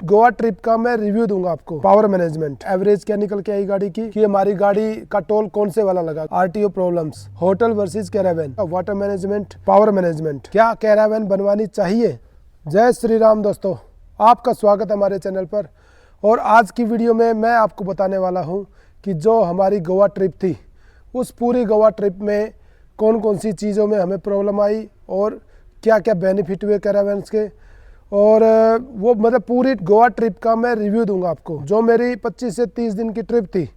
Goa trip का मैं review दूंगा आपको। पावर मैनेजमेंट, एवरेज क्या निकल के आई गाड़ी की, कि हमारी गाड़ी का टोल कौन से वाला लगा, RTO problems, hotel versus Caravan, water management, power management, क्या कैरावैन बनवानी चाहिए। जय श्री राम दोस्तों, आपका स्वागत है हमारे चैनल पर। और आज की वीडियो में मैं आपको बताने वाला हूं कि जो हमारी गोवा ट्रिप थी, उस पूरी गोवा ट्रिप में कौन कौन सी चीज़ों में हमें प्रॉब्लम आई और क्या क्या बेनिफिट हुए कैरावैन्स के, और वो मतलब पूरी गोवा ट्रिप का मैं रिव्यू दूंगा आपको। जो मेरी 25 से 30 दिन की ट्रिप थी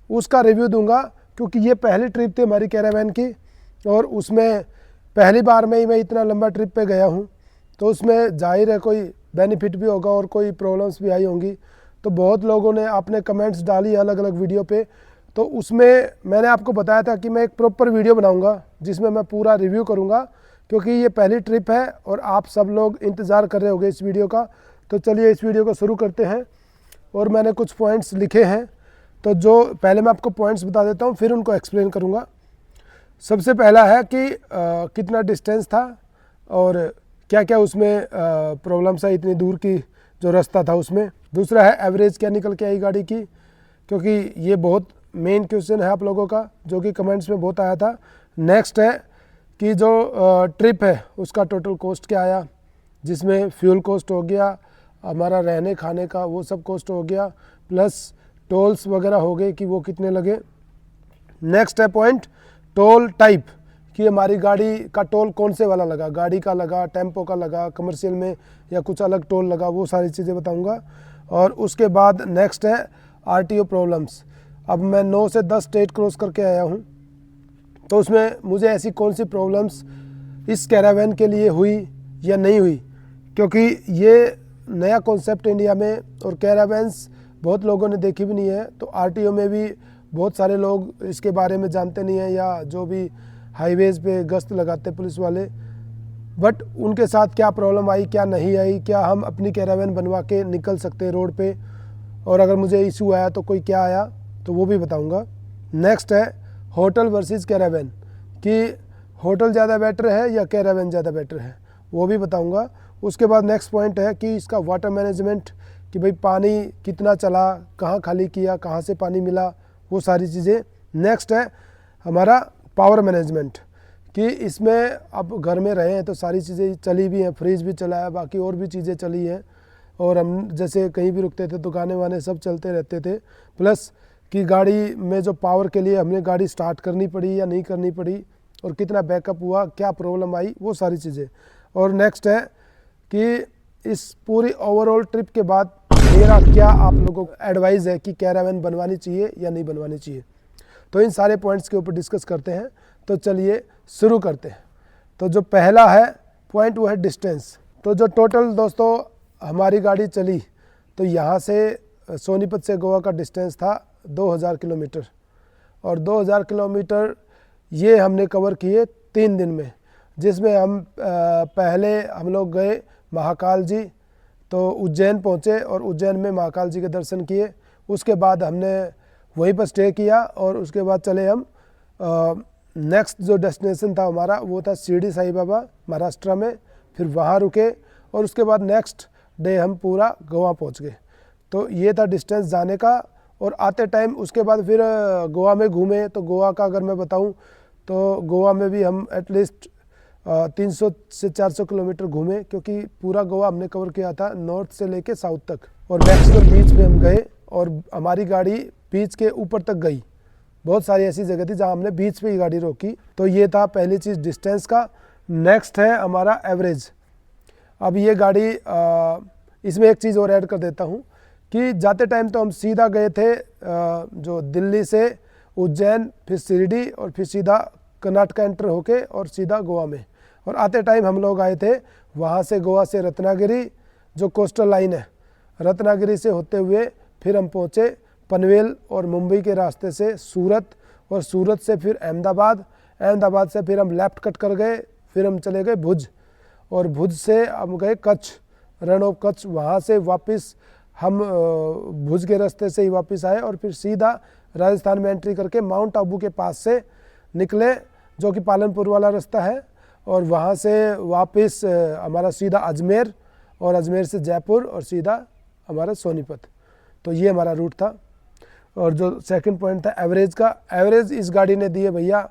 उसका रिव्यू दूंगा, क्योंकि ये पहली ट्रिप थी हमारी कैरावैन की और उसमें पहली बार में ही मैं इतना लंबा ट्रिप पे गया हूँ। तो उसमें जाहिर है कोई बेनिफिट भी होगा और कोई प्रॉब्लम्स भी आई होंगी। तो बहुत लोगों ने आपने कमेंट्स डाली अलग अलग वीडियो पे, तो उसमें मैंने आपको बताया था कि मैं एक प्रॉपर वीडियो बनाऊंगा जिसमें मैं पूरा रिव्यू करूंगा, क्योंकि ये पहली ट्रिप है और आप सब लोग इंतज़ार कर रहे होंगे इस वीडियो का। तो चलिए इस वीडियो को शुरू करते हैं। और मैंने कुछ पॉइंट्स लिखे हैं, तो जो पहले मैं आपको पॉइंट्स बता देता हूँ, फिर उनको एक्सप्लेन करूँगा। सबसे पहला है कि कितना डिस्टेंस था और क्या क्या उसमें प्रॉब्लम्स है, इतनी दूर की जो रास्ता था उसमें। दूसरा है एवरेज क्या निकल के आई गाड़ी की, क्योंकि ये बहुत मेन क्वेश्चन है आप लोगों का, जो कि कमेंट्स में बहुत आया था। नेक्स्ट है कि जो ट्रिप है उसका टोटल कॉस्ट क्या आया, जिसमें फ्यूल कॉस्ट हो गया, हमारा रहने खाने का वो सब कॉस्ट हो गया, प्लस टोल्स वगैरह हो गए कि वो कितने लगे। नेक्स्ट है पॉइंट टोल टाइप, कि हमारी गाड़ी का टोल कौन से वाला लगा, गाड़ी का लगा, टेम्पो का लगा, कमर्शियल में या कुछ अलग टोल लगा, वो सारी चीज़ें बताऊंगा। और उसके बाद नेक्स्ट है आरटीओ प्रॉब्लम्स। अब मैं 9 से 10 स्टेट क्रॉस करके आया हूँ, तो उसमें मुझे ऐसी कौन सी प्रॉब्लम्स इस कैरावैन के लिए हुई या नहीं हुई, क्योंकि ये नया कॉन्सेप्ट इंडिया में और कैरावैन्स बहुत लोगों ने देखी भी नहीं है। तो आरटीओ में भी बहुत सारे लोग इसके बारे में जानते नहीं हैं, या जो भी हाईवेज़ पे गश्त लगाते पुलिस वाले, बट उनके साथ क्या प्रॉब्लम आई क्या नहीं आई, क्या हम अपनी कैरावैन बनवा के निकल सकते हैं रोड पे, और अगर मुझे इशू आया तो कोई क्या आया, तो वो भी बताऊंगा। नेक्स्ट है होटल वर्सेस कैरावैन, कि होटल ज़्यादा बेटर है या कैरावैन ज़्यादा बेटर है, वो भी बताऊंगा। उसके बाद नेक्स्ट पॉइंट है कि इसका वाटर मैनेजमेंट, कि भाई पानी कितना चला, कहाँ खाली किया, कहाँ से पानी मिला, वो सारी चीज़ें। नेक्स्ट है हमारा पावर मैनेजमेंट, कि इसमें अब घर में रहे हैं तो सारी चीज़ें चली भी हैं, फ्रिज भी चला है, बाकी और भी चीज़ें चली हैं, और हम जैसे कहीं भी रुकते थे तो गाने वाने सब चलते रहते थे। प्लस कि गाड़ी में जो पावर के लिए हमें गाड़ी स्टार्ट करनी पड़ी या नहीं करनी पड़ी, और कितना बैकअप हुआ, क्या प्रॉब्लम आई, वो सारी चीज़ें। और नेक्स्ट है कि इस पूरी ओवरऑल ट्रिप के बाद मेरा क्या आप लोगों को एडवाइस है कि कैरावैन बनवानी चाहिए या नहीं बनवानी चाहिए। तो इन सारे पॉइंट्स के ऊपर डिस्कस करते हैं। तो चलिए शुरू करते हैं। तो जो पहला है पॉइंट वो है डिस्टेंस। तो जो टोटल दोस्तों हमारी गाड़ी चली, तो यहाँ से सोनीपत से गोवा का डिस्टेंस था 2000 किलोमीटर, और 2000 किलोमीटर ये हमने कवर किए 3 दिन में, जिसमें हम पहले हम लोग गए महाकाल जी, तो उज्जैन पहुँचे और उज्जैन में महाकाल जी के दर्शन किए। उसके बाद हमने वहीं पर स्टे किया और उसके बाद चले हम नेक्स्ट जो डेस्टिनेशन था हमारा वो था शिरडी साईं बाबा महाराष्ट्र में, फिर वहाँ रुके और उसके बाद नेक्स्ट डे हम पूरा गोवा पहुँच गए। तो ये था डिस्टेंस जाने का। और आते टाइम उसके बाद फिर गोवा में घूमे। तो गोवा का अगर मैं बताऊं तो गोवा में भी हम एटलीस्ट 300 से 400 किलोमीटर घूमे, क्योंकि पूरा गोवा हमने कवर किया था नॉर्थ से लेके साउथ तक। और मैक्सिमम बीच पे हम गए और हमारी गाड़ी बीच के ऊपर तक गई। बहुत सारी ऐसी जगह थी जहाँ हमने बीच पे ही गाड़ी रोकी। तो ये था पहली चीज़ डिस्टेंस का। नेक्स्ट है हमारा एवरेज। अब ये गाड़ी इसमें एक चीज़ और ऐड कर देता हूँ कि जाते टाइम तो हम सीधा गए थे जो दिल्ली से उज्जैन, फिर शिरडी और फिर सीधा कर्नाटका एंटर होके और सीधा गोवा में। और आते टाइम हम लोग आए थे वहाँ से गोवा से रत्नागिरी, जो कोस्टल लाइन है, रत्नागिरी से होते हुए फिर हम पहुँचे पनवेल और मुंबई के रास्ते से सूरत, और सूरत से फिर अहमदाबाद, अहमदाबाद से फिर हम लेफ़्ट कट कर गए, फिर हम चले गए भुज, और भुज से हम गए कच्छ, रण ऑफ कच्छ। वहाँ से वापस हम भुज के रास्ते से ही वापस आए और फिर सीधा राजस्थान में एंट्री करके माउंट आबू के पास से निकले, जो कि पालनपुर वाला रास्ता है, और वहाँ से वापस हमारा सीधा अजमेर, और अजमेर से जयपुर और सीधा हमारा सोनीपत। तो ये हमारा रूट था। और जो सेकंड पॉइंट था एवरेज का, एवरेज इस गाड़ी ने दी है भैया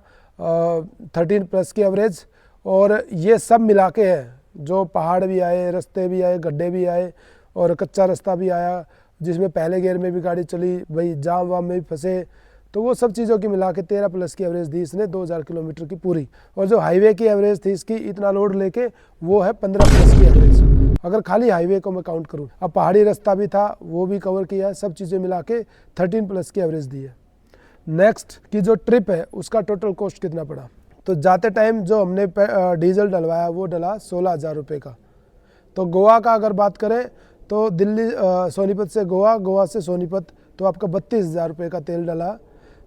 13+ की एवरेज। और ये सब मिला के है, जो पहाड़ भी आए, रास्ते भी आए, गड्ढे भी आए और कच्चा रास्ता भी आया, जिसमें पहले गियर में भी गाड़ी चली, भाई जाम वाम में भी फंसे, तो वो सब चीज़ों की मिला के 13+ की एवरेज दी इसने 2000 किलोमीटर की पूरी। और जो हाईवे की एवरेज थी इसकी इतना लोड लेके वो है 15+ की एवरेज, अगर खाली हाईवे को मैं काउंट करूँ। अब पहाड़ी रास्ता भी था वो भी कवर किया है, सब चीज़ें मिला के 13+ की एवरेज दी है। नेक्स्ट की जो ट्रिप है उसका टोटल कॉस्ट कितना पड़ा, तो जाते टाइम जो हमने डीजल डलवाया वो डला 16,000 रुपये का। तो गोवा का अगर बात करें तो दिल्ली सोनीपत से गोवा, गोवा से सोनीपत, तो आपका 32,000 रुपये का तेल डला।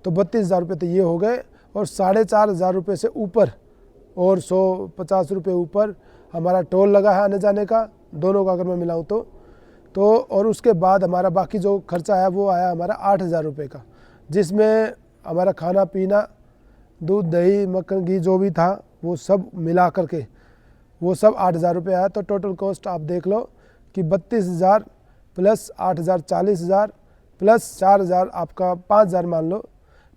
तो 32,000 रुपये तो ये हो गए, और 4,500 रुपये से ऊपर और 150 रुपये ऊपर हमारा टोल लगा है आने जाने का, दोनों का अगर मैं मिलाऊँ तो और उसके बाद हमारा बाकी जो खर्चा आया वो आया हमारा 8,000 रुपये का, जिसमें हमारा खाना पीना, दूध दही मक्खन घी जो भी था वो सब मिला करके वो सब 8,000 रुपये आया। तो टोटल कॉस्ट आप देख लो कि 32,000 प्लस 8,000 40,000 प्लस 4,000 आपका 5,000 मान लो,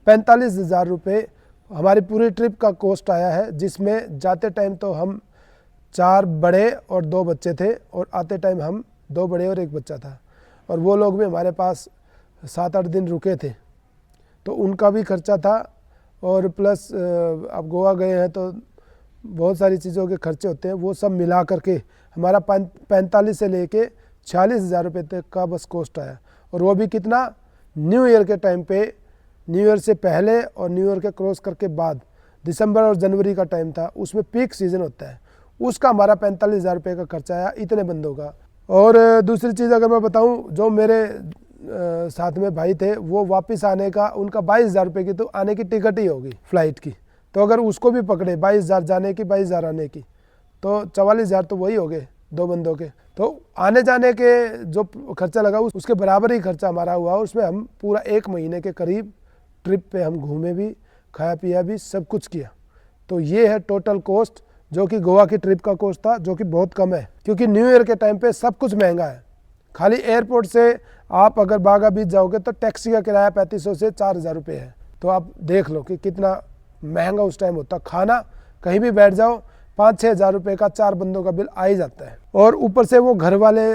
45,000 रुपये हमारी पूरी ट्रिप का कॉस्ट आया है। जिसमें जाते टाइम तो हम 4 बड़े और 2 बच्चे थे, और आते टाइम हम 2 बड़े और 1 बच्चा था, और वो लोग भी हमारे पास 7-8 दिन रुके थे, तो उनका भी खर्चा था। और प्लस अब गोवा गए हैं तो बहुत सारी चीज़ों के खर्चे होते हैं, वो सब मिला करके हमारा 45 से लेके 46,000 रुपये तक का बस कॉस्ट आया। और वो भी कितना, न्यू ईयर के टाइम पे, न्यू ईयर से पहले और न्यू ईयर के क्रॉस करके बाद, दिसंबर और जनवरी का टाइम था, उसमें पीक सीज़न होता है, उसका हमारा 45,000 रुपये का खर्चा आया इतने बंदों का। और दूसरी चीज़ अगर मैं बताऊं, जो मेरे साथ में भाई थे वो वापस आने का उनका 22,000 रुपये की तो आने की टिकट ही होगी फ्लाइट की, तो अगर उसको भी पकड़े 22,000 जाने की 22,000 आने की, तो 44,000 तो वही हो गए 2 बंदों के। तो आने जाने के जो खर्चा लगा उसके बराबर ही खर्चा हमारा हुआ। उसमें हम पूरा 1 महीने के करीब ट्रिप पे हम घूमे भी, खाया पिया भी, सब कुछ किया। तो ये है टोटल कॉस्ट, जो कि गोवा की ट्रिप का कॉस्ट था, जो कि बहुत कम है, क्योंकि न्यू ईयर के टाइम पे सब कुछ महंगा है। खाली एयरपोर्ट से आप अगर बागा बीच जाओगे तो टैक्सी का किराया 3500 से 4,000 रुपये है। तो आप देख लो कि कितना महंगा उस टाइम होता। खाना कहीं भी बैठ जाओ 5-6 हज़ार रुपये का 4 बंदों का बिल आ ही जाता है। और ऊपर से वो घर वाले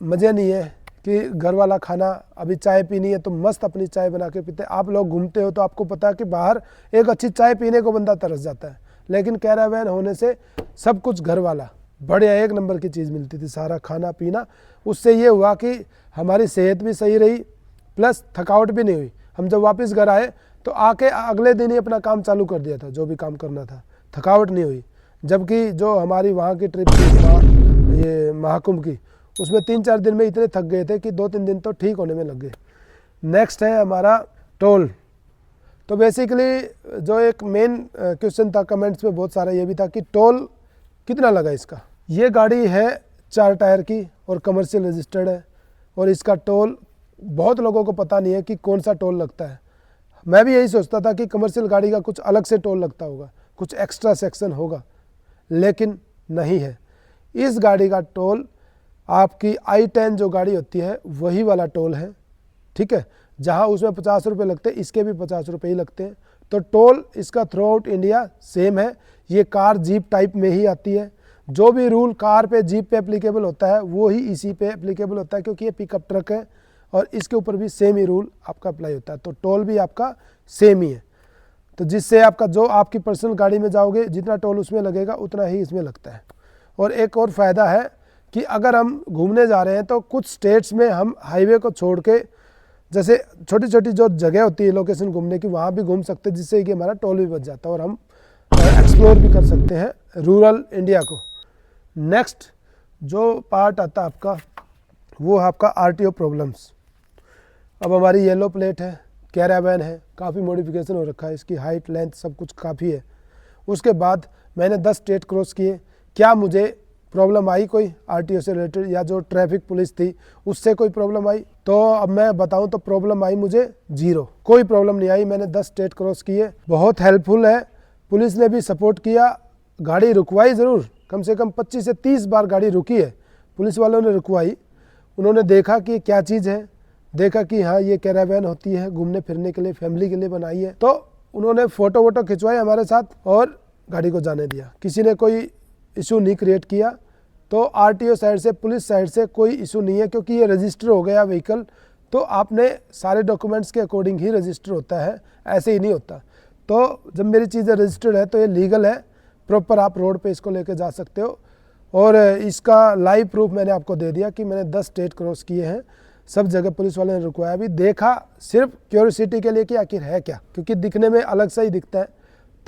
मज़े नहीं है कि घर वाला खाना, अभी चाय पीनी है तो मस्त अपनी चाय बना के पीते। आप लोग घूमते हो तो आपको पता है कि बाहर एक अच्छी चाय पीने को बंदा तरस जाता है, लेकिन कैरावैन होने से सब कुछ घर वाला बढ़िया 1 नंबर की चीज़ मिलती थी, सारा खाना पीना। उससे ये हुआ कि हमारी सेहत भी सही रही, प्लस थकावट भी नहीं हुई। हम जब वापस घर आए तो आके अगले दिन ही अपना काम चालू कर दिया था, जो भी काम करना था, थकावट नहीं हुई। जबकि जो हमारी वहाँ की ट्रिप थी ये महाकुंभ की, उसमें 3-4 दिन में इतने थक गए थे कि 2-3 दिन तो ठीक होने में लग गए। नेक्स्ट है हमारा टोल। तो बेसिकली जो एक मेन क्वेश्चन था कमेंट्स में बहुत सारा ये भी था कि टोल कितना लगा इसका। ये गाड़ी है 4 टायर की और कमर्शियल रजिस्टर्ड है, और इसका टोल बहुत लोगों को पता नहीं है कि कौन सा टोल लगता है। मैं भी यही सोचता था कि कमर्शियल गाड़ी का कुछ अलग से टोल लगता होगा, कुछ एक्स्ट्रा सेक्शन होगा, लेकिन नहीं है। इस गाड़ी का टोल आपकी i10 जो गाड़ी होती है वही वाला टोल है, ठीक है। जहां उसमें 50 रुपये लगते हैं, इसके भी 50 रुपये ही लगते हैं। तो टोल इसका थ्रू आउट इंडिया सेम है। ये कार जीप टाइप में ही आती है। जो भी रूल कार पे जीप पे एप्लीकेबल होता है वो ही इसी पे एप्लीकेबल होता है, क्योंकि ये पिकअप ट्रक है और इसके ऊपर भी सेम ही रूल आपका अप्लाई होता है। तो टोल भी आपका सेम ही है। तो जिससे आपका जो आपकी पर्सनल गाड़ी में जाओगे जितना टोल उसमें लगेगा उतना ही इसमें लगता है। और एक और फ़ायदा है कि अगर हम घूमने जा रहे हैं तो कुछ स्टेट्स में हम हाईवे को छोड़ के, जैसे छोटी छोटी जो जगह होती है लोकेशन घूमने की, वहाँ भी घूम सकते हैं, जिससे कि हमारा टोल भी बच जाता है और हम एक्सप्लोर भी कर सकते हैं रूरल इंडिया को। नेक्स्ट जो पार्ट आता है आपका वो है आपका RTO प्रॉब्लम्स। अब हमारी येलो प्लेट है, कैरावैन है, काफ़ी मॉडिफिकेशन हो रखा है, इसकी हाइट लेंथ सब कुछ काफ़ी है। उसके बाद मैंने 10 स्टेट क्रॉस किए। क्या मुझे प्रॉब्लम आई कोई RTO से रिलेटेड, या जो ट्रैफिक पुलिस थी उससे कोई प्रॉब्लम आई? तो अब मैं बताऊं तो प्रॉब्लम आई मुझे 0, कोई प्रॉब्लम नहीं आई। मैंने 10 स्टेट क्रॉस किए, बहुत हेल्पफुल है। पुलिस ने भी सपोर्ट किया, गाड़ी रुकवाई ज़रूर, कम से कम 25 से 30 बार गाड़ी रुकी है, पुलिस वालों ने रुकवाई। उन्होंने देखा कि क्या चीज़ है, देखा कि हाँ ये कैरावैन होती है घूमने फिरने के लिए, फैमिली के लिए बनाई है, तो उन्होंने फ़ोटो वोटो खिंचवाए हमारे साथ और गाड़ी को जाने दिया। किसी ने कोई इशू नहीं क्रिएट किया। तो आरटीओ साइड से, पुलिस साइड से कोई इशू नहीं है, क्योंकि ये रजिस्टर हो गया व्हीकल, तो आपने सारे डॉक्यूमेंट्स के अकॉर्डिंग ही रजिस्टर होता है, ऐसे ही नहीं होता। तो जब मेरी चीज़ें रजिस्टर्ड है तो ये लीगल है, प्रॉपर आप रोड पे इसको लेके जा सकते हो। और इसका लाइव प्रूफ मैंने आपको दे दिया कि मैंने 10 स्टेट क्रॉस किए हैं, सब जगह पुलिस वाले ने रुकवाया भी, देखा सिर्फ क्यूरियोसिटी के लिए कि आखिर है क्या, क्योंकि दिखने में अलग सा ही दिखता है।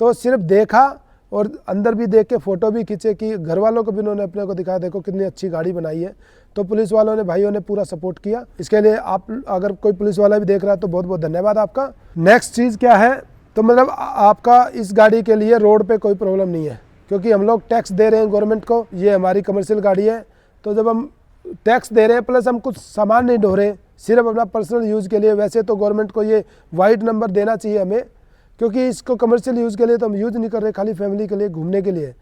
तो सिर्फ देखा और अंदर भी देख के फ़ोटो भी खींचे कि घर वालों को भी उन्होंने अपने को दिखाया, देखो कितनी अच्छी गाड़ी बनाई है। तो पुलिस वालों ने, भाइयों ने पूरा सपोर्ट किया। इसके लिए आप अगर कोई पुलिस वाला भी देख रहा है तो बहुत बहुत धन्यवाद आपका। नेक्स्ट चीज़ क्या है, तो मतलब आपका इस गाड़ी के लिए रोड पे कोई प्रॉब्लम नहीं है, क्योंकि हम लोग टैक्स दे रहे हैं गवर्नमेंट को, ये हमारी कमर्शियल गाड़ी है। तो जब हम टैक्स दे रहे हैं प्लस हम कुछ सामान नहीं ढो रहे, सिर्फ अपना पर्सनल यूज़ के लिए, वैसे तो गवर्नमेंट को ये वाइट नंबर देना चाहिए हमें, क्योंकि इसको कमर्शियल यूज़ के लिए तो हम यूज़ नहीं कर रहे, खाली फैमिली के लिए घूमने के लिए।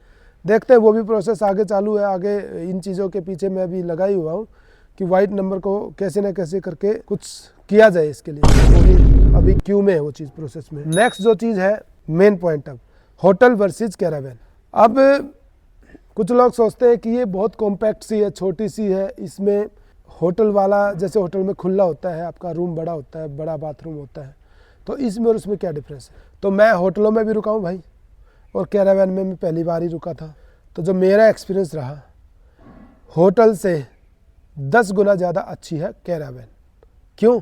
देखते हैं, वो भी प्रोसेस आगे चालू है। आगे इन चीज़ों के पीछे मैं अभी लगा ही हुआ हूँ कि वाइट नंबर को कैसे न कैसे करके कुछ किया जाए इसके लिए, वो भी अभी क्यू में है वो चीज़, प्रोसेस में। नेक्स्ट जो चीज़ है, मेन पॉइंट, अब होटल वर्सेस कैरावैन। अब कुछ लोग सोचते हैं कि ये बहुत कॉम्पैक्ट सी है, छोटी सी है, इसमें होटल वाला, जैसे होटल में खुला होता है, आपका रूम बड़ा होता है, बड़ा बाथरूम होता है, तो इसमें और उसमें क्या डिफरेंस है। तो मैं होटलों में भी रुका हूँ भाई, और कैरावैन में मैं पहली बार ही रुका था। तो जो मेरा एक्सपीरियंस रहा, होटल से 10 गुना ज़्यादा अच्छी है कैरावैन। क्यों?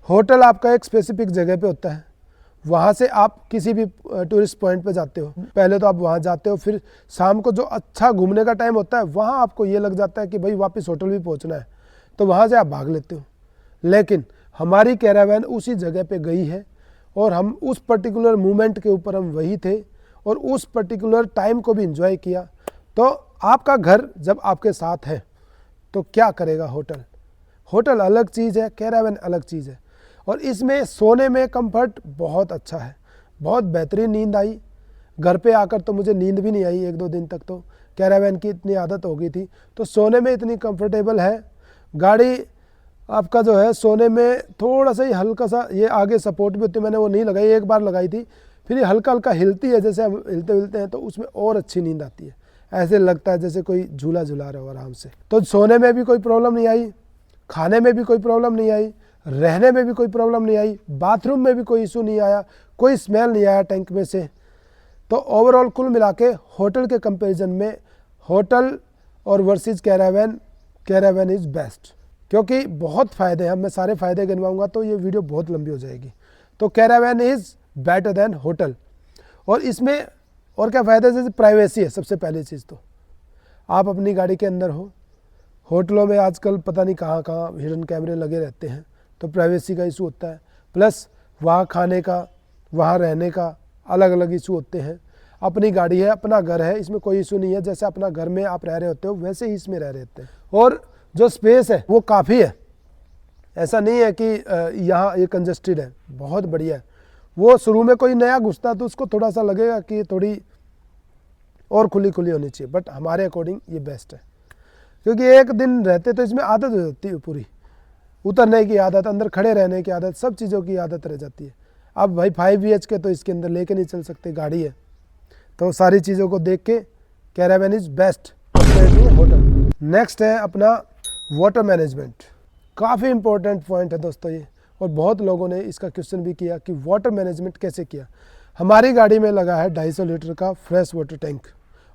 होटल आपका एक स्पेसिफिक जगह पे होता है, वहाँ से आप किसी भी टूरिस्ट पॉइंट पे जाते हो, पहले तो आप वहाँ जाते हो, फिर शाम को जो अच्छा घूमने का टाइम होता है, वहाँ आपको ये लग जाता है कि भाई वापस होटल भी पहुँचना है, तो वहाँ से आप भाग लेते हो। लेकिन हमारी कैरावैन उसी जगह पे गई है, और हम उस पर्टिकुलर मोमेंट के ऊपर हम वही थे, और उस पर्टिकुलर टाइम को भी एंजॉय किया। तो आपका घर जब आपके साथ है तो क्या करेगा होटल? होटल अलग चीज़ है, कैरावैन अलग चीज़ है। और इसमें सोने में कंफर्ट बहुत अच्छा है, बहुत बेहतरीन नींद आई। घर पे आकर तो मुझे नींद भी नहीं आई 1-2 दिन तक, तो कैरावैन की इतनी आदत हो गई थी। तो सोने में इतनी कंफर्टेबल है गाड़ी आपका, जो है सोने में थोड़ा सा ही हल्का सा ये आगे सपोर्ट भी होती है, मैंने वो नहीं लगाई, एक बार लगाई थी, फिर ये हल्का हल्का हिलती है, जैसे हम हिलते हिलते हैं तो उसमें और अच्छी नींद आती है, ऐसे लगता है जैसे कोई झूला झूला रहा हो आराम से। तो सोने में भी कोई प्रॉब्लम नहीं आई, खाने में भी कोई प्रॉब्लम नहीं आई, रहने में भी कोई प्रॉब्लम नहीं आई, बाथरूम में भी कोई इशू नहीं आया, कोई स्मेल नहीं आया टैंक में से। तो ओवरऑल कुल मिला के होटल के कंपेरिजन में होटल और versus Caravan, Caravan is best, क्योंकि बहुत फ़ायदे हैं। मैं सारे फ़ायदे गिनवाऊंगा तो ये वीडियो बहुत लंबी हो जाएगी। तो Caravan is better than hotel. और इसमें और क्या फ़ायदा है, जैसे प्राइवेसी है सबसे पहली चीज़। तो आप अपनी गाड़ी के अंदर हो, होटलों में आजकल पता नहीं कहाँ कहाँ हिडन कैमरे लगे रहते हैं, तो प्राइवेसी का इशू होता है, प्लस वहाँ खाने का, वहाँ रहने का अलग अलग इशू होते हैं। अपनी गाड़ी है, अपना घर है, इसमें कोई इशू नहीं है, जैसे अपना घर में आप रह रहे होते हो वैसे ही इसमें रह रहे होते हैं। और जो स्पेस है वो काफ़ी है, ऐसा नहीं है कि यहाँ ये कंजस्टेड है, बहुत बढ़िया है। वो शुरू में कोई नया घुसता तो उसको थोड़ा सा लगेगा कि थोड़ी और खुली खुली होनी चाहिए, बट हमारे अकॉर्डिंग ये बेस्ट है, क्योंकि एक दिन रहते तो इसमें आदत हो जाती है पूरी, उतरने की आदत, अंदर खड़े रहने की आदत, सब चीज़ों की आदत रह जाती है। अब भाई 5 BHK तो इसके अंदर लेके नहीं चल सकते, गाड़ी है, तो सारी चीज़ों को देख के Caravan is best hotel. Next है अपना वाटर मैनेजमेंट। काफ़ी इंपॉर्टेंट पॉइंट है दोस्तों ये, और बहुत लोगों ने इसका क्वेश्चन भी किया कि वाटर मैनेजमेंट कैसे किया। हमारी गाड़ी में लगा है 250 लीटर का फ्रेश वाटर टैंक,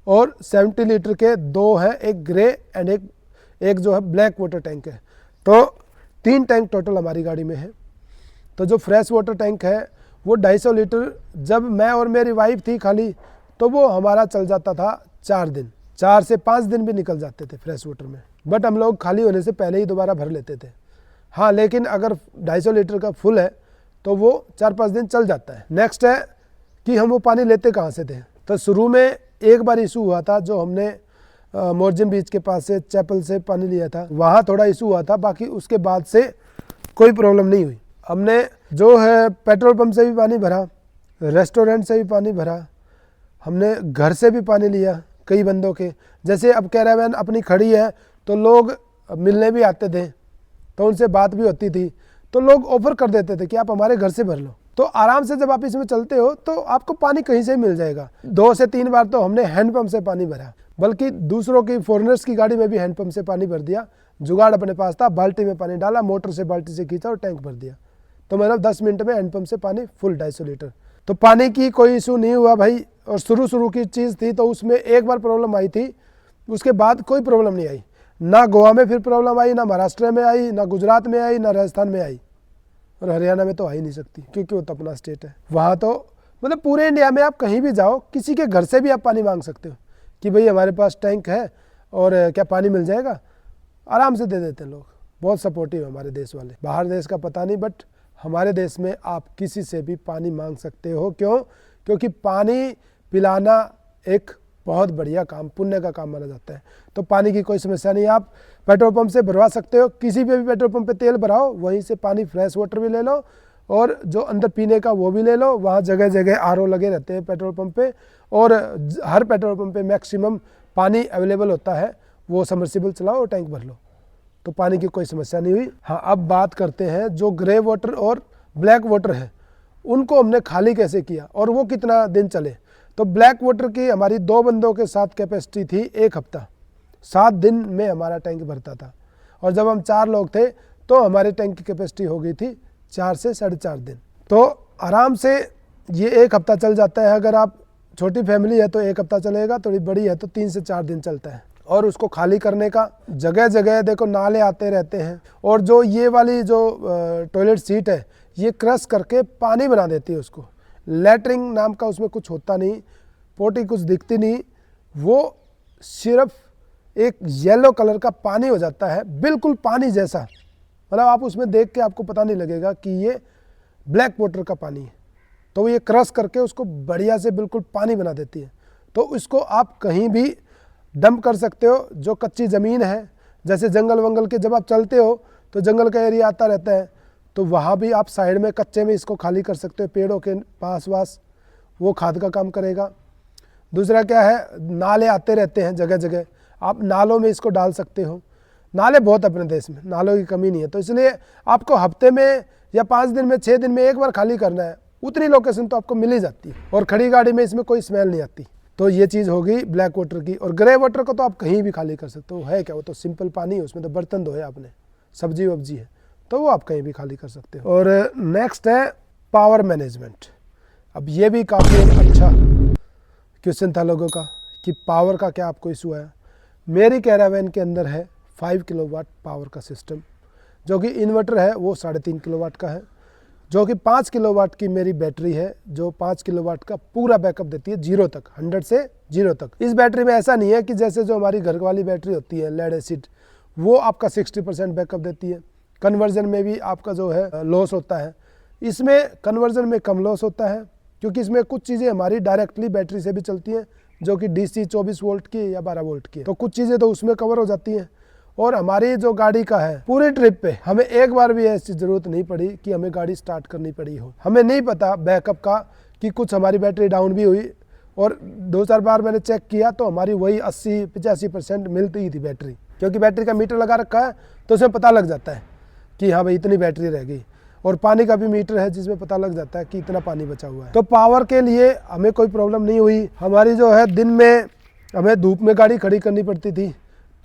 और 70 लीटर के 2 हैं, एक ग्रे एंड एक जो है ब्लैक वाटर टैंक है। तो 3 टैंक टोटल हमारी गाड़ी में है। तो जो फ्रेश वाटर टैंक है वो 250 लीटर, जब मैं और मेरी वाइफ थी खाली, तो वो हमारा चल जाता था 4 दिन, 4 से 5 दिन भी निकल जाते थे फ्रेश वाटर में, बट हम लोग खाली होने से पहले ही दोबारा भर लेते थे। हाँ, लेकिन अगर 250 लीटर का फुल है तो वो 4-5 दिन चल जाता है। नेक्स्ट है कि हम वो पानी लेते कहाँ से थे। तो शुरू में एक बार इशू हुआ था, जो हमने मोरजिन बीच के पास से चैपल से पानी लिया था, वहाँ थोड़ा इशू हुआ था, बाकी उसके बाद से कोई प्रॉब्लम नहीं हुई। हमने जो है पेट्रोल पंप से भी पानी भरा, रेस्टोरेंट से भी पानी भरा, हमने घर से भी पानी लिया कई बंदों के। जैसे अब कैरावैन अपनी खड़ी है तो लोग मिलने भी आते थे तो उनसे बात भी होती थी, तो लोग ऑफर कर देते थे कि आप हमारे घर से भर लो। तो आराम से जब आप इसमें चलते हो तो आपको पानी कहीं से मिल जाएगा। 2 से 3 बार तो हमने हैंडपंप से पानी भरा, बल्कि दूसरों की फॉरेनर्स की गाड़ी में भी हैंडपंप से पानी भर दिया। जुगाड़ अपने पास था, बाल्टी में पानी डाला, मोटर से बाल्टी से खींचा और टैंक भर दिया। तो मतलब 10 मिनट में हैंडपंप से पानी फुल 250 लीटर। तो पानी की कोई इशू नहीं हुआ भाई। और शुरू की चीज़ थी तो उसमें एक बार प्रॉब्लम आई थी, उसके बाद कोई प्रॉब्लम नहीं आई। ना गोवा में फिर प्रॉब्लम आई, ना महाराष्ट्र में आई, ना गुजरात में आई, ना राजस्थान में आई, और हरियाणा में तो आ ही नहीं सकती क्योंकि वो तो अपना स्टेट है। वहाँ तो मतलब पूरे इंडिया में आप कहीं भी जाओ, किसी के घर से भी आप पानी मांग सकते हो कि भाई हमारे पास टैंक है और क्या पानी मिल जाएगा, आराम से दे देते हैं लोग। बहुत सपोर्टिव है हमारे देश वाले। बाहर देश का पता नहीं, बट हमारे देश में आप किसी से भी पानी मांग सकते हो। क्यों? क्योंकि पानी पिलाना एक बहुत बढ़िया काम, पुण्य का काम माना जाता है। तो पानी की कोई समस्या नहीं। आप पेट्रोल पंप से भरवा सकते हो, किसी पे भी पेट्रोल पंप पे तेल भराओ, वहीं से पानी फ्रेश वाटर भी ले लो और जो अंदर पीने का वो भी ले लो। वहाँ जगह जगह आरओ लगे रहते हैं पेट्रोल पंप पे, और हर पेट्रोल पंप पे मैक्सिमम पानी अवेलेबल होता है। वो सबमर्सिबल चलाओ और टैंक भर लो, तो पानी की कोई समस्या नहीं हुई। हाँ, अब बात करते हैं जो ग्रे वाटर और ब्लैक वाटर है, उनको हमने खाली कैसे किया और वो कितना दिन चले। तो ब्लैक वाटर की हमारी 2 बंदों के साथ कैपेसिटी थी 1 हफ्ता, 7 दिन में हमारा टैंक भरता था। और जब हम 4 लोग थे तो हमारे टैंक की कैपेसिटी हो गई थी 4 से 4.5 दिन। तो आराम से ये 1 हफ्ता चल जाता है। अगर आप छोटी फैमिली है तो 1 हफ्ता चलेगा, थोड़ी बड़ी है तो 3 से 4 दिन चलता है। और उसको खाली करने का जगह जगह देखो नाले आते रहते हैं, और जो ये वाली जो टॉयलेट सीट है ये क्रश करके पानी बना देती है उसको। लैटरिंग नाम का उसमें कुछ होता नहीं, पोटी कुछ दिखती नहीं, वो सिर्फ एक येलो कलर का पानी हो जाता है, बिल्कुल पानी जैसा। मतलब आप उसमें देख के आपको पता नहीं लगेगा कि ये ब्लैक वाटर का पानी है। तो ये क्रश करके उसको बढ़िया से बिल्कुल पानी बना देती है। तो इसको आप कहीं भी डंप कर सकते हो। जो कच्ची ज़मीन है, जैसे जंगल वंगल के जब आप चलते हो तो जंगल का एरिया आता रहता है, तो वहाँ भी आप साइड में कच्चे में इसको खाली कर सकते हो, पेड़ों के पास वास, वो खाद का काम करेगा। दूसरा क्या है, नाले आते रहते हैं जगह जगह, आप नालों में इसको डाल सकते हो। नाले बहुत अपने देश में, नालों की कमी नहीं है। तो इसलिए आपको हफ्ते में या 5 दिन में, 6 दिन में एक बार खाली करना है, उतनी लोकेशन तो आपको मिल ही जाती है। और खड़ी गाड़ी में इसमें कोई स्मेल नहीं आती। तो ये चीज़ होगी ब्लैक वाटर की। और ग्रे वाटर को तो आप कहीं भी खाली कर सकते हो। है क्या, वो तो सिंपल पानी है, उसमें तो बर्तन धोए आपने, सब्जी वब्जी है, तो वो आप कहीं भी खाली कर सकते हो। और नेक्स्ट है पावर मैनेजमेंट। अब ये भी काफ़ी अच्छा क्वेश्चन था लोगों का कि पावर का क्या आपको इशू है। मेरी कैरावैन के अंदर है 5 किलोवाट पावर का सिस्टम, जो कि इन्वर्टर है वो 3.5 किलोवाट का है, जो कि 5 किलोवाट की मेरी बैटरी है, जो 5 किलोवाट का पूरा बैकअप देती है 0 तक, 100 से 0 तक। इस बैटरी में ऐसा नहीं है कि जैसे जो हमारी घर वाली बैटरी होती है लेड एसिड, वो आपका 60% बैकअप देती है। कन्वर्जन में भी आपका जो है लॉस होता है। इसमें कन्वर्जन में कम लॉस होता है, क्योंकि इसमें कुछ चीज़ें हमारी डायरेक्टली बैटरी से भी चलती हैं, जो कि DC 24 वोल्ट की या 12 वोल्ट की, तो कुछ चीज़ें तो उसमें कवर हो जाती हैं। और हमारी जो गाड़ी का है, पूरी ट्रिप पे हमें एक बार भी ऐसी ज़रूरत नहीं पड़ी कि हमें गाड़ी स्टार्ट करनी पड़ी हो। हमें नहीं पता बैकअप का कि कुछ हमारी बैटरी डाउन भी हुई, और 2-4 बार मैंने चेक किया तो हमारी वही 80-85% मिलती ही थी बैटरी, क्योंकि बैटरी का मीटर लगा रखा है तो उसमें पता लग जाता है कि हाँ भाई इतनी बैटरी रह गई। और पानी का भी मीटर है जिसमें पता लग जाता है कि इतना पानी बचा हुआ है। तो पावर के लिए हमें कोई प्रॉब्लम नहीं हुई। हमारी जो है दिन में हमें धूप में गाड़ी खड़ी करनी पड़ती थी,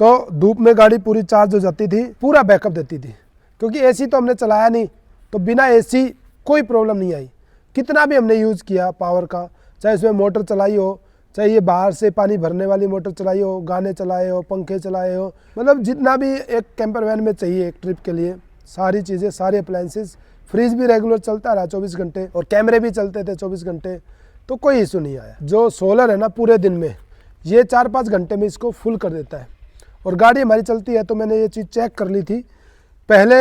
तो धूप में गाड़ी पूरी चार्ज हो जाती थी, पूरा बैकअप देती थी। क्योंकि AC तो हमने चलाया नहीं, तो बिना AC कोई प्रॉब्लम नहीं आई। कितना भी हमने यूज़ किया पावर का, चाहे इसमें मोटर चलाई हो, चाहे ये बाहर से पानी भरने वाली मोटर चलाई हो, गाने चलाए हो, पंखे चलाए हो, मतलब जितना भी एक कैंपर वैन में चाहिए एक ट्रिप के लिए, सारी चीज़ें, सारे अप्लायंसेस। फ्रिज भी रेगुलर चलता रहा 24 घंटे, और कैमरे भी चलते थे 24 घंटे, तो कोई इशू नहीं आया। जो सोलर है ना, पूरे दिन में ये 4-5 घंटे में इसको फुल कर देता है। और गाड़ी हमारी चलती है, तो मैंने ये चीज़ चेक कर ली थी पहले।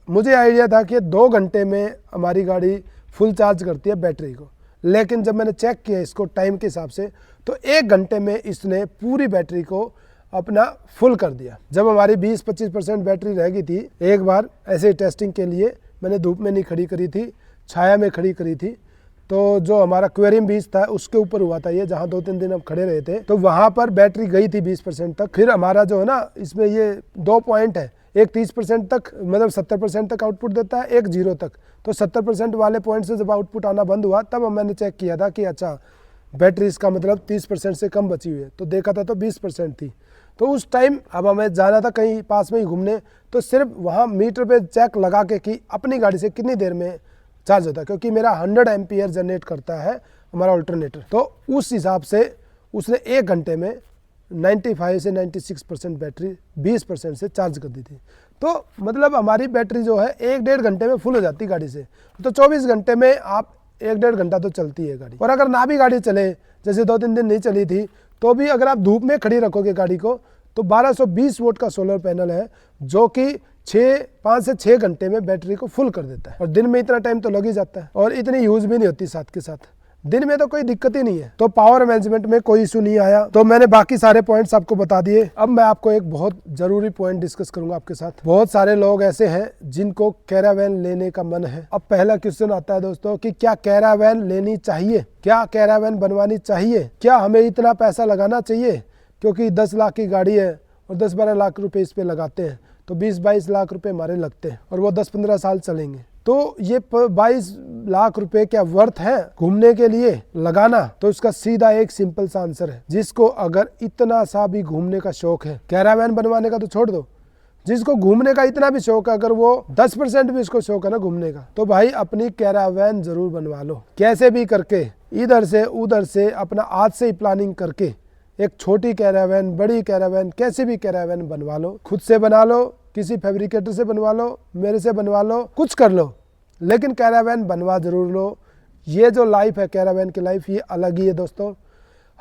मुझे आइडिया था कि 2 घंटे में हमारी गाड़ी फुल चार्ज करती है बैटरी को, लेकिन जब मैंने चेक किया इसको टाइम के हिसाब से, तो 1 घंटे में इसने पूरी बैटरी को अपना फुल कर दिया। जब हमारी 20-25% बैटरी रह गई थी, एक बार ऐसे टेस्टिंग के लिए मैंने धूप में नहीं खड़ी करी थी, छाया में खड़ी करी थी, तो जो हमारा क्वेरियम बीच था उसके ऊपर हुआ था ये, जहाँ 2-3 दिन हम खड़े रहे थे, तो वहां पर बैटरी गई थी 20% तक। फिर हमारा जो है ना, इसमें ये 2 पॉइंट है, एक 30% तक मतलब 70% तक आउटपुट देता है, एक 0 तक। तो 70% वाले पॉइंट से जब आउटपुट आना बंद हुआ तब मैंने चेक किया था कि अच्छा बैटरी इसका मतलब 30% से कम बची हुई है। तो देखा था तो 20% थी। तो उस टाइम अब हमें जाना था कहीं पास में ही घूमने, तो सिर्फ वहाँ मीटर पे चेक लगा के कि अपनी गाड़ी से कितनी देर में चार्ज होता है, क्योंकि मेरा 100 एम्पियर जनरेट करता है हमारा अल्टरनेटर। तो उस हिसाब से उसने 1 घंटे में 95 से 96% बैटरी 20% से चार्ज कर दी थी। तो मतलब हमारी बैटरी जो है 1-1.5 घंटे में फुल हो जाती गाड़ी से। तो 24 घंटे में आप 1-1.5 घंटा तो चलती है गाड़ी। और अगर ना भी गाड़ी चले, जैसे 2-3 दिन नहीं चली थी, तो भी अगर आप धूप में खड़ी रखोगे गाड़ी को, तो 1220 वोल्ट का सोलर पैनल है जो कि 5 से 6 घंटे में बैटरी को फुल कर देता है। और दिन में इतना टाइम तो लग ही जाता है और इतनी यूज भी नहीं होती साथ के साथ। दिन में तो कोई दिक्कत ही नहीं है। तो पावर मैनेजमेंट में कोई इशू नहीं आया। तो मैंने बाकी सारे पॉइंट्स आपको बता दिए। अब मैं आपको एक बहुत जरूरी पॉइंट डिस्कस करूंगा आपके साथ। बहुत सारे लोग ऐसे हैं जिनको कैरावैन लेने का मन है। अब पहला क्वेश्चन आता है दोस्तों कि क्या कैरावैन लेनी चाहिए, क्या कैरावैन बनवानी चाहिए, क्या हमें इतना पैसा लगाना चाहिए, क्योंकि 10 लाख की गाड़ी है और 10-12 लाख रुपए इस पे लगाते हैं, तो 20-22 लाख रुपए हमारे लगते हैं और वो 10-15 साल चलेंगे। तो ये 22 लाख रुपए क्या वर्थ है घूमने के लिए लगाना? तो इसका सीधा एक सिंपल सा आंसर है, जिसको अगर इतना सा भी घूमने का शौक है, कैरावैन बनवाने का तो छोड़ दो, जिसको घूमने का इतना भी शौक है, अगर वो 10% भी इसको शौक है ना घूमने का, तो भाई अपनी कैरावैन जरूर बनवा लो। कैसे भी करके, इधर से उधर से अपना आज से ही प्लानिंग करके एक छोटी कैरावैन, बड़ी कैरावैन, कैसे भी कैरावैन बनवा लो। खुद से बना लो, किसी फैब्रिकेटर से बनवा लो, मेरे से बनवा लो, कुछ कर लो, लेकिन कैरावैन बनवा जरूर लो। ये जो लाइफ है कैरावैन की लाइफ, ये अलग ही है दोस्तों।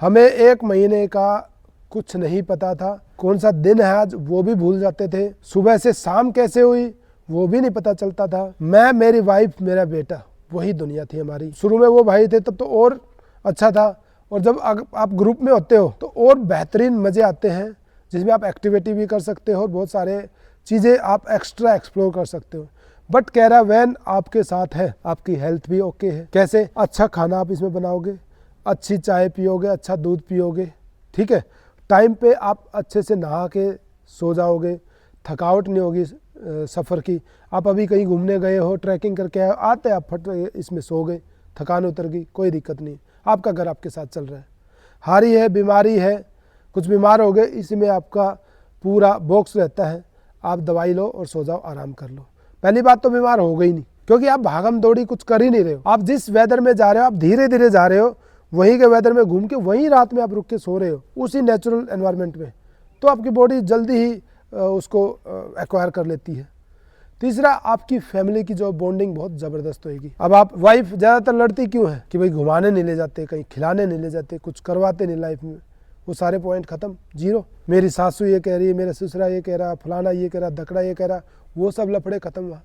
हमें 1 महीने का कुछ नहीं पता था, कौन सा दिन है आज वो भी भूल जाते थे, सुबह से शाम कैसे हुई वो भी नहीं पता चलता था। मैं, मेरी वाइफ, मेरा बेटा, वही दुनिया थी हमारी। शुरू में वो भाई थे तब तो और अच्छा था, और जब आप ग्रुप में होते हो तो और बेहतरीन मज़े आते हैं, जिसमें आप एक्टिविटी भी कर सकते हो और बहुत सारे चीज़ें आप एक्स्ट्रा एक्सप्लोर कर सकते हो। बट कैरावैन आपके साथ है, आपकी हेल्थ भी ओके है। कैसे? अच्छा खाना आप इसमें बनाओगे, अच्छी चाय पियोगे, अच्छा दूध पियोगे, ठीक है, टाइम पे आप अच्छे से नहा के सो जाओगे, थकावट नहीं होगी सफ़र की। आप अभी कहीं घूमने गए हो, ट्रैकिंग करके आते आप फट इसमें सो गए, थकान उतर गई, कोई दिक्कत नहीं, आपका घर आपके साथ चल रहा है। हारी है, बीमारी है, कुछ बीमार हो गए, इसमें आपका पूरा बॉक्स रहता है, आप दवाई लो और सो जाओ, आराम कर लो। पहली बात तो बीमार हो गई नहीं, क्योंकि आप भागम दौड़ी कुछ कर ही नहीं रहे हो। आप जिस वेदर में जा रहे हो, आप धीरे धीरे जा रहे हो, वहीं के वेदर में घूम के वहीं रात में आप रुक के सो रहे हो, उसी नेचुरल एनवायरनमेंट में, तो आपकी बॉडी जल्दी ही उसको एक्वायर कर लेती है। तीसरा, आपकी फैमिली की जो बॉन्डिंग बहुत ज़बरदस्त होगी। अब आप वाइफ ज़्यादातर लड़ती क्यों है कि भाई घुमाने नहीं ले जाते, कहीं खिलाने नहीं ले जाते, कुछ करवाते नहीं लाइफ में, वो सारे पॉइंट ख़त्म, जीरो। मेरी सासू ये कह रही है, मेरा ससुरा ये कह रहा, फलाना ये कह रहा, दकड़ा ये कह रहा, वो सब लफड़े ख़त्म हुआ।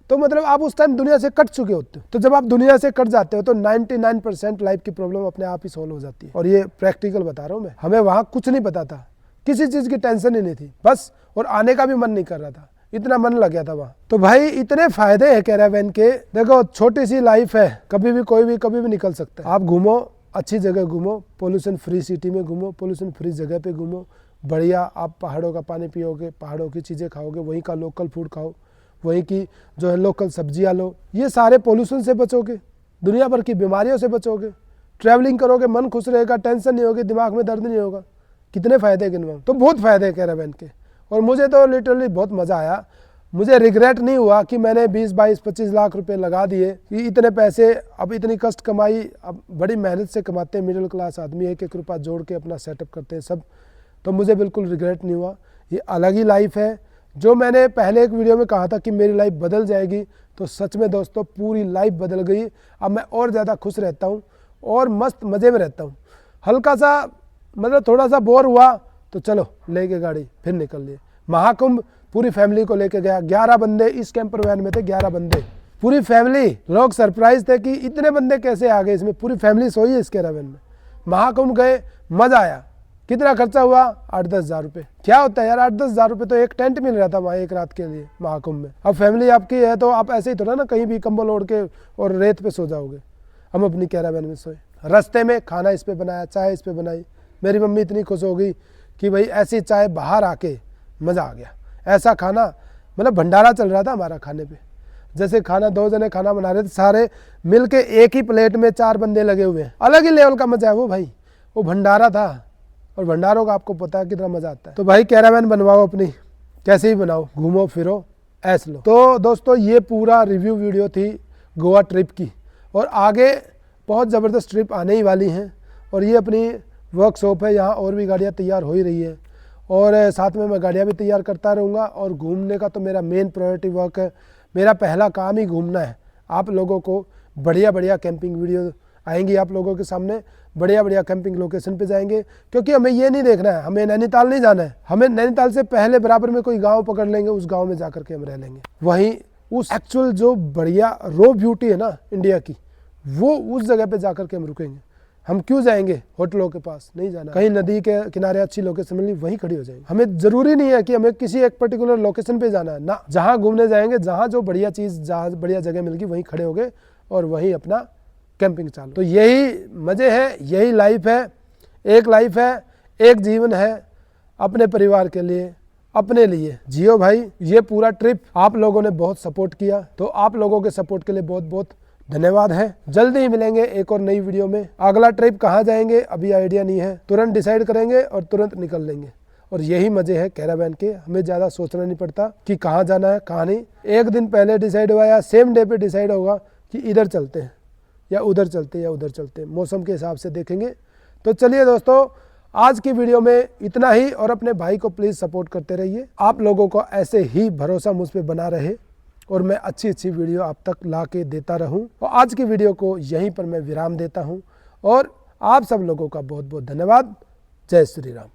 तो मतलब आप उस टाइम दुनिया से कट चुके होते हो। तो जब आप दुनिया से कट जाते हो तो 99% लाइफ की प्रॉब्लम अपने आप ही सॉल्व हो जाती है। और ये प्रैक्टिकल बता रहा हूँ मैं, हमें वहाँ कुछ नहीं पता था, किसी चीज़ की टेंशन ही नहीं थी बस, और आने का भी मन नहीं कर रहा था, इतना मन लग गया था वहाँ। तो भाई इतने फायदे हैं कैरावैन के। देखो, छोटी सी लाइफ है, कभी भी कोई भी कभी भी निकल सकता है। आप घूमो, अच्छी जगह घूमो, पोल्यूशन फ्री सिटी में घूमो, पोल्यूशन फ्री जगह पे घूमो, बढ़िया आप पहाड़ों का पानी पियोगे, पहाड़ों की चीज़ें खाओगे, वहीं का लोकल फूड खाओ, वहीं की जो है लोकल सब्जियाँ लो, ये सारे पोल्यूशन से बचोगे, दुनिया भर की बीमारियों से बचोगे, ट्रैवलिंग करोगे, मन खुश रहेगा, टेंशन नहीं होगी, दिमाग में दर्द नहीं होगा। कितने फ़ायदे गिनवाऊं? तो बहुत फ़ायदे हैं कैरावैन के, और मुझे तो लिटरली बहुत मज़ा आया। मुझे रिग्रेट नहीं हुआ कि मैंने 20, 22, 25 लाख रुपए लगा दिए, कि इतने पैसे, अब इतनी कष्ट कमाई, अब बड़ी मेहनत से कमाते हैं मिडिल क्लास आदमी, एक एक रुपया जोड़ के अपना सेटअप करते हैं सब, तो मुझे बिल्कुल रिग्रेट नहीं हुआ। ये अलग ही लाइफ है। जो मैंने पहले एक वीडियो में कहा था कि मेरी लाइफ बदल जाएगी, तो सच में दोस्तों पूरी लाइफ बदल गई। अब मैं और ज़्यादा खुश रहता हूँ और मस्त मज़े में रहता हूँ। हल्का सा मतलब थोड़ा सा बोर हुआ तो चलो लेके गाड़ी फिर निकल लिए। महाकुंभ पूरी फैमिली को लेके गया, 11 बंदे इस कैंपर वैन में थे, 11 बंदे पूरी फैमिली। लोग सरप्राइज थे कि इतने बंदे कैसे आ गए इसमें, पूरी फैमिली सोई है इस कैरावैन में। महाकुंभ गए, मज़ा आया। कितना खर्चा हुआ? 8-10 हज़ार रुपये। क्या होता है यार, 8-10 हज़ार रुपये तो एक टेंट मिल रहा था वहाँ एक रात के लिए महाकुंभ में। अब फैमिली आपकी है तो आप ऐसे ही थोड़ा ना कहीं भी कंबल ओढ़ के और रेत पे सो जाओगे। हम अपनी कैरावैन में सोए। रास्ते में खाना इस पे बनाया, चाय इस पे बनाई। मेरी मम्मी इतनी खुश हो गई कि भाई ऐसी चाय बाहर आके मज़ा आ गया। ऐसा खाना मतलब भंडारा चल रहा था हमारा खाने पे। जैसे खाना 2 जने खाना बना रहे थे, सारे मिल के एक ही प्लेट में 4 बंदे लगे हुए हैं। अलग ही लेवल का मज़ा है वो भाई, वो भंडारा था। और भंडारों का आपको पता है कितना मज़ा आता है। तो भाई कैरावैन बनवाओ अपनी, कैसे ही बनाओ, घूमो फिरो ऐस लो। तो दोस्तों ये पूरा रिव्यू वीडियो थी गोवा ट्रिप की, और आगे बहुत ज़बरदस्त ट्रिप आने ही वाली हैं। और ये अपनी वर्कशॉप है, यहाँ और भी गाड़ियाँ तैयार हो ही रही है, और साथ में मैं गाड़ियाँ भी तैयार करता रहूँगा। और घूमने का तो मेरा मेन प्रायोरिटी वर्क है, मेरा पहला काम ही घूमना है। आप लोगों को बढ़िया बढ़िया कैंपिंग वीडियो आएंगी आप लोगों के सामने, बढ़िया बढ़िया कैंपिंग लोकेशन पे जाएंगे। क्योंकि हमें ये नहीं देखना है, हमें नैनीताल नहीं जाना है, हमें नैनीताल से पहले बराबर में कोई गांव पकड़ लेंगे, उस गांव में जाकर के हम रह लेंगे। वहीं उस एक्चुअल जो बढ़िया रॉ ब्यूटी है ना इंडिया की, वो उस जगह पे जाकर के हम रुकेंगे। हम क्यों जाएंगे होटलों के पास, नहीं जाना। कहीं नदी के किनारे अच्छी लोकेशन मिली वहीं खड़ी हो जाएंगे। हमें जरूरी नहीं है कि हमें किसी एक पर्टिकुलर लोकेशन पे जाना है ना, जहाँ घूमने जाएंगे, जहाँ जो बढ़िया चीज़, जहाँ बढ़िया जगह मिल गई वहीं खड़े हो गए और वहीं अपना कैंपिंग चालू। तो यही मज़े हैं, यही लाइफ है। एक लाइफ है, एक जीवन है, अपने परिवार के लिए, अपने लिए जियो भाई। ये पूरा ट्रिप आप लोगों ने बहुत सपोर्ट किया, तो आप लोगों के सपोर्ट के लिए बहुत बहुत धन्यवाद है। जल्दी ही मिलेंगे एक और नई वीडियो में। अगला ट्रिप कहाँ जाएंगे अभी आइडिया नहीं है, तुरंत डिसाइड करेंगे और तुरंत निकल लेंगे। और यही मजे है कैरावैन के, हमें ज़्यादा सोचना नहीं पड़ता कि कहाँ जाना है कहाँ नहीं। एक दिन पहले डिसाइड हुआ या सेम डे पे डिसाइड होगा कि इधर चलते हैं या उधर चलते हैं या उधर चलते हैं, मौसम के हिसाब से देखेंगे। तो चलिए दोस्तों, आज की वीडियो में इतना ही, और अपने भाई को प्लीज़ सपोर्ट करते रहिए। आप लोगों को ऐसे ही भरोसा मुझ पर बना रहे और मैं अच्छी अच्छी वीडियो आप तक ला के देता रहूं। और आज की वीडियो को यहीं पर मैं विराम देता हूं, और आप सब लोगों का बहुत बहुत धन्यवाद। जय श्री राम।